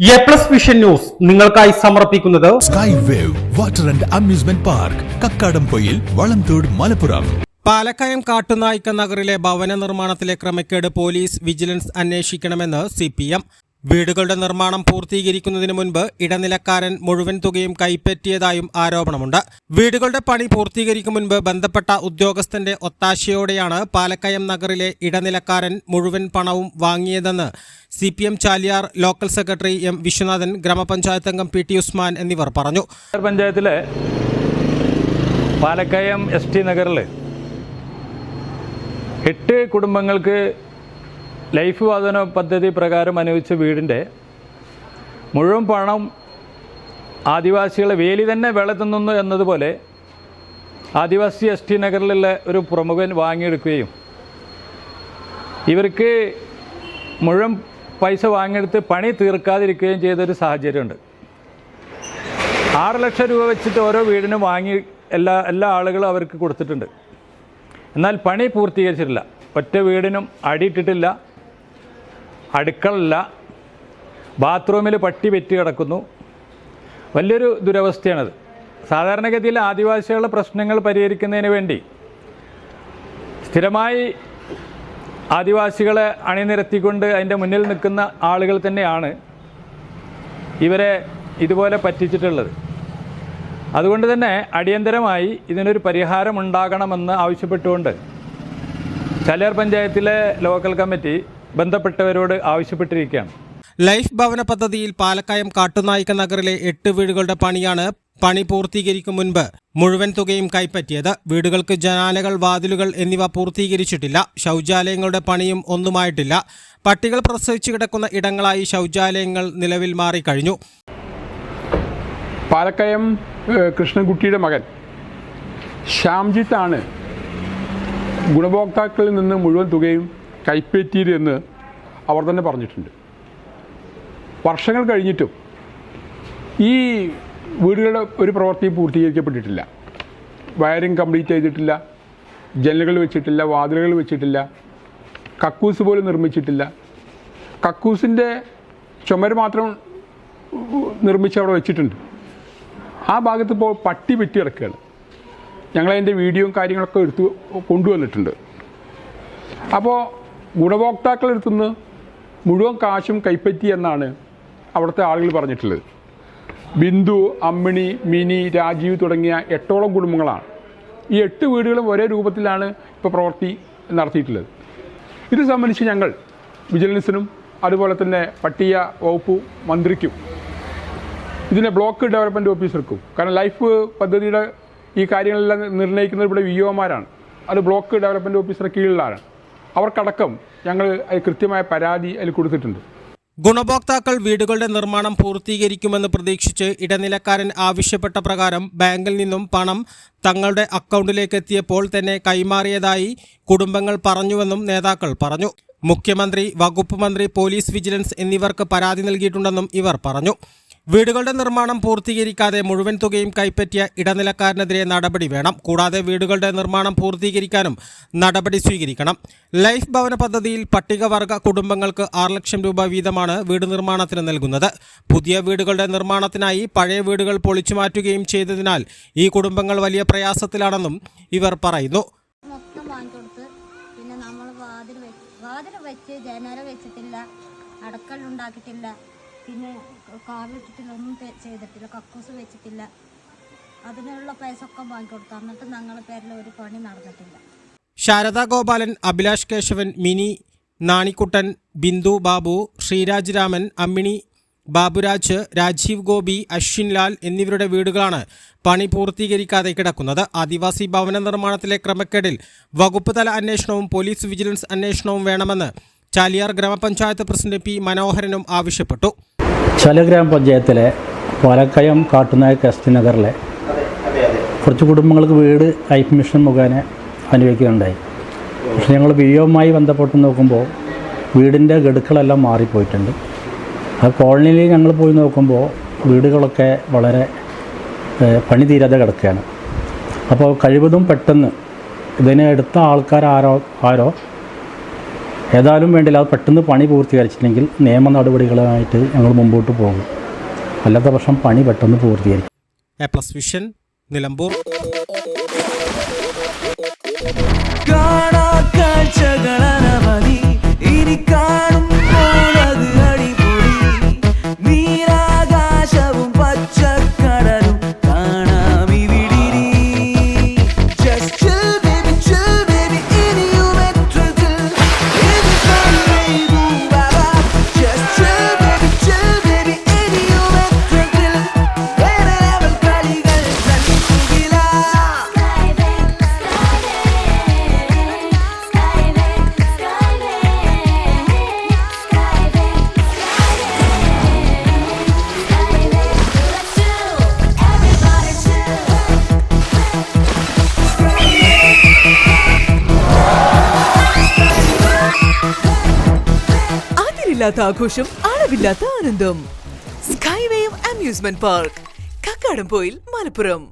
A+ vision news നിങ്ങൾക്കായി സമർപ്പിക്കുന്നത് sky wave water and amusement park Kakkadampoyil Valamthode Malappuram. Palakkayam Kattunayaka നഗറിലെ ഭവന നിർമ്മാണത്തിലെ ക്രമക്കേട് പോലീസ് വിജിലൻസ് അന്വേഷിക്കണമെന്ന് CPM. വീടുകളുടെ നിർമ്മാണം പൂർത്തീകരിക്കുന്നതിന് മുൻപ് ഇടനിലക്കാരൻ മുഴുവൻ തുകയും കൈപ്പറ്റിയതായും ആരോപണമുണ്ട്. വീടുകളുടെ പണി പൂർത്തീകരിക്കും മുൻപ് ബന്ധപ്പെട്ട ഉദ്യോഗസ്ഥന്റെ ഒത്താശയോടെയാണ് പാലക്കയം നഗറിലെ ഇടനിലക്കാരൻ മുഴുവൻ പണവും വാങ്ങിയതെന്ന് CPM Chaliyar local secretary M. Viswanathan, ഗ്രാമപഞ്ചായത്ത് അംഗം PT ഉസ്മാൻ എന്നിവർ പറഞ്ഞു. പഞ്ചായത്തിലെ പാലക്കയം ST നഗറിൽ 8 കുടുംബങ്ങൾക്ക് ലൈഫ് വാതന പദ്ധതി പ്രകാരം അനുവദിച്ച വീടിൻ്റെ മുഴുവൻ പണം ആദിവാസികളെ വേലി തന്നെ വെള്ളത്തുന്നു എന്നതുപോലെ ആദിവാസി ST നഗറിലുള്ള ഒരു പ്രമുഖൻ വാങ്ങിയെടുക്കുകയും ഇവർക്ക് മുഴുവൻ പൈസ വാങ്ങിയെടുത്ത് പണി തീർക്കാതിരിക്കുകയും ചെയ്തൊരു സാഹചര്യമുണ്ട്. 6 ലക്ഷം രൂപ വെച്ചിട്ട് ഓരോ വീടിനും വാങ്ങി എല്ലാ ആളുകളും അവർക്ക് കൊടുത്തിട്ടുണ്ട്. എന്നാൽ പണി പൂർത്തീകരിച്ചിട്ടില്ല. ഒറ്റ വീടിനും അടിയിട്ടിട്ടില്ല, അടുക്കളല്ല, ബാത്റൂമിൽ പട്ടി പെറ്റി കിടക്കുന്നു. വലിയൊരു ദുരവസ്ഥയാണത്. സാധാരണഗതിയിൽ ആദിവാസികളുടെ പ്രശ്നങ്ങൾ പരിഹരിക്കുന്നതിന് വേണ്ടി സ്ഥിരമായി ആദിവാസികളെ അണിനിരത്തിക്കൊണ്ട് അതിൻ്റെ മുന്നിൽ നിൽക്കുന്ന ആളുകൾ തന്നെയാണ് ഇവരെ ഇതുപോലെ പറ്റിച്ചിട്ടുള്ളത്. അതുകൊണ്ട് തന്നെ അടിയന്തരമായി ഇതിനൊരു പരിഹാരം ഉണ്ടാകണമെന്ന് ആവശ്യപ്പെട്ടുകൊണ്ട് ചാലിയാർ പഞ്ചായത്തിലെ ലോക്കൽ കമ്മിറ്റി ബന്ധപ്പെട്ടവരോട് ആവശ്യപ്പെട്ടിരിക്കുകയാണ്. ലൈഫ് ഭവന പദ്ധതിയിൽ പാലക്കയം കാട്ടുനായ്ക്ക നഗറിലെ 8 വീടുകളുടെ പണി പൂർത്തീകരിക്കും മുൻപ് മുഴുവൻ തുകയും കൈപ്പറ്റിയത്. വീടുകൾക്ക് ജനാലകൾ, വാതിലുകൾ എന്നിവ പൂർത്തീകരിച്ചിട്ടില്ല. ശൗചാലയങ്ങളുടെ പണിയും ഒന്നുമായിട്ടില്ല. പട്ടികൾ പ്രസവിച്ചു കിടക്കുന്ന ഇടങ്ങളായി ശൗചാലയങ്ങൾ നിലവിൽ മാറിക്കഴിഞ്ഞു. പാലക്കയം കൃഷ്ണൻകുട്ടിയുടെ മകൻ ശ്യാംജിത്താണ് ഗുണഭോക്താക്കളിൽ നിന്ന് മുഴുവൻ തുകയും കൈപ്പറ്റിയതെന്ന് അവർ തന്നെ പറഞ്ഞിട്ടുണ്ട്. വർഷങ്ങൾ കഴിഞ്ഞിട്ടും ഈ വീടുകളുടെ ഒരു പ്രവൃത്തി പൂർത്തീകരിക്കപ്പെട്ടിട്ടില്ല. വയറിംഗ് കംപ്ലീറ്റ് ചെയ്തിട്ടില്ല, ജനലുകൾ വെച്ചിട്ടില്ല, വാതിലുകൾ വെച്ചിട്ടില്ല, കക്കൂസ് പോലും നിർമ്മിച്ചിട്ടില്ല. കക്കൂസിൻ്റെ ചുമര് മാത്രം നിർമ്മിച്ച് അവിടെ വെച്ചിട്ടുണ്ട്. ആ ഭാഗത്ത് ഇപ്പോൾ പട്ടി പെറ്റി കിടക്കുകയാണ്. ഞങ്ങളതിൻ്റെ വീഡിയോയും കാര്യങ്ങളൊക്കെ എടുത്ത് കൊണ്ടുവന്നിട്ടുണ്ട്. അപ്പോൾ ഗുണഭോക്താക്കളെടുത്തുനിന്ന് മുഴുവൻ കാശും കൈപ്പറ്റി എന്നാണ് അവിടുത്തെ ആളുകൾ പറഞ്ഞിട്ടുള്ളത്. ബിന്ദു, അമ്മിണി, മിനി, രാജീവ് തുടങ്ങിയ 8ഓളം കുടുംബങ്ങളാണ്. ഈ 8 വീടുകളും ഒരേ രൂപത്തിലാണ് ഇപ്പോൾ പ്രവൃത്തി നടത്തിയിട്ടുള്ളത്. ഇത് സംബന്ധിച്ച് ഞങ്ങൾ വിജിലൻസിനും അതുപോലെ തന്നെ പട്ടിക വകുപ്പ് മന്ത്രിക്കും ഇതിനെ ബ്ലോക്ക് ഡെവലപ്മെൻറ്റ് ഓഫീസർക്കും, കാരണം ലൈഫ് പദ്ധതിയുടെ ഈ കാര്യങ്ങളെല്ലാം നിർണ്ണയിക്കുന്നത് ഇവിടെ VOമാരാണ്. അത് ബ്ലോക്ക് ഡെവലപ്മെൻറ്റ് ഓഫീസറുടെ കീഴിലാണ്. അവർക്കടക്കം ഞങ്ങൾ കൃത്യമായ പരാതി അതിൽ കൊടുത്തിട്ടുണ്ട്. ഗുണഭോക്താക്കൾ വീടുകളുടെ നിർമ്മാണം പൂർത്തീകരിക്കുമെന്ന് പ്രതീക്ഷിച്ച് ഇടനിലക്കാരൻ ആവശ്യപ്പെട്ട പ്രകാരം ബാങ്കിൽ നിന്നും പണം തങ്ങളുടെ അക്കൗണ്ടിലേക്ക് എത്തിയപ്പോൾ തന്നെ കൈമാറിയതായി കുടുംബങ്ങൾ പറഞ്ഞുവെന്നും നേതാക്കൾ പറഞ്ഞു. മുഖ്യമന്ത്രി, വകുപ്പ് മന്ത്രി, പോലീസ്, വിജിലൻസ് എന്നിവർക്ക് പരാതി നൽകിയിട്ടുണ്ടെന്നും ഇവർ പറഞ്ഞു. വീടുകളുടെ നിർമ്മാണം പൂർത്തീകരിക്കാതെ മുഴുവൻ തുകയും കൈപ്പറ്റിയ ഇടനിലക്കാരനെതിരെ നടപടി വേണം. കൂടാതെ വീടുകളുടെ നിർമ്മാണം പൂർത്തീകരിക്കാനും നടപടി സ്വീകരിക്കണം. ലൈഫ് ഭവന പദ്ധതിയിൽ പട്ടികവർഗ കുടുംബങ്ങൾക്ക് 6 ലക്ഷം രൂപ വീതമാണ് വീട് നിർമ്മാണത്തിന് നൽകുന്നത്. പുതിയ വീടുകളുടെ നിർമ്മാണത്തിനായി പഴയ വീടുകൾ പൊളിച്ചു മാറ്റുകയും ചെയ്തതിനാൽ ഈ കുടുംബങ്ങൾ വലിയ പ്രയാസത്തിലാണെന്നും ഇവർ പറയുന്നു. പിന്നെ നമ്മൾ വാതിൽ വെച്ച് ജനൽ വെച്ചിട്ടില്ല, അടുക്കള ഉണ്ടാക്കിയിട്ടില്ല, പിന്നെ കാവിട്ടിട്ടില്ല, ഒന്നും ചെയ്തിട്ടില്ല, കക്കൂസ് വെച്ചിട്ടില്ല. അതിനുള്ള പൈസ ഒക്കെ വാങ്ങിക്കൊടുത്തു. എന്നിട്ട് ഞങ്ങളുടെ പേരിൽ ഒരു പണി നടന്നിട്ടില്ല. ശാരദ ഗോപാലൻ, അഭിലാഷ് കേശവൻ, മിനി, നാണിക്കുട്ടൻ, ബിന്ദു ബാബു, ശ്രീരാജ് രാമൻ, അമ്മിണി, ബാബുരാജ്, രാജീവ് ഗോപി, അശ്വിൻ ലാൽ എന്നിവരുടെ വീടുകളാണ് പണി പൂർത്തീകരിക്കാതെ കിടക്കുന്നത്. ആദിവാസി ഭവന നിർമ്മാണത്തിലെ ക്രമക്കേടിൽ വകുപ്പ് തല അന്വേഷണവും പോലീസ് വിജിലൻസ് അന്വേഷണവും വേണമെന്ന് ചാലിയാർ ഗ്രാമപഞ്ചായത്ത് പ്രസിഡന്റ് P. മനോഹരനും ആവശ്യപ്പെട്ടു. ചാലിയാർ ഗ്രാമപഞ്ചായത്തിലെ പാലക്കയം കാട്ടുനായ്ക്ക ST നഗറിലെ കുറച്ച് കുടുംബങ്ങൾക്ക് വീട് ലൈഫ് മിഷൻ മുഖേന അനുവദിക്കുകയുണ്ടായി. പക്ഷേ ഞങ്ങൾ VOയുമായി ബന്ധപ്പെട്ട് നോക്കുമ്പോൾ വീടിൻ്റെ ഗഡുക്കളെല്ലാം മാറിപ്പോയിട്ടുണ്ട്. ആ കോളനിയിൽ ഞങ്ങൾ പോയി നോക്കുമ്പോൾ വീടുകളൊക്കെ വളരെ പണി തീരാതെ കിടക്കുകയാണ്. അപ്പോൾ കഴിവതും പെട്ടെന്ന് ഇതിനെ എടുത്ത ആൾക്കാർ ആരോ ഏതായാലും വേണ്ടില്ല, അത് പെട്ടെന്ന് പണി പൂർത്തീകരിച്ചില്ലെങ്കിൽ നിയമ നടപടികളുമായിട്ട് ഞങ്ങൾ മുമ്പോട്ട് പോകും. അല്ലാത്ത പക്ഷം പണി പെട്ടെന്ന് പൂർത്തീകരിക്കും. A+ vision, Nilambur. അതിരില്ലാത്ത ആഘോഷം, അളവില്ലാത്ത ആനന്ദം. Skywave amusement park, Kakkadampoyil, Malappuram.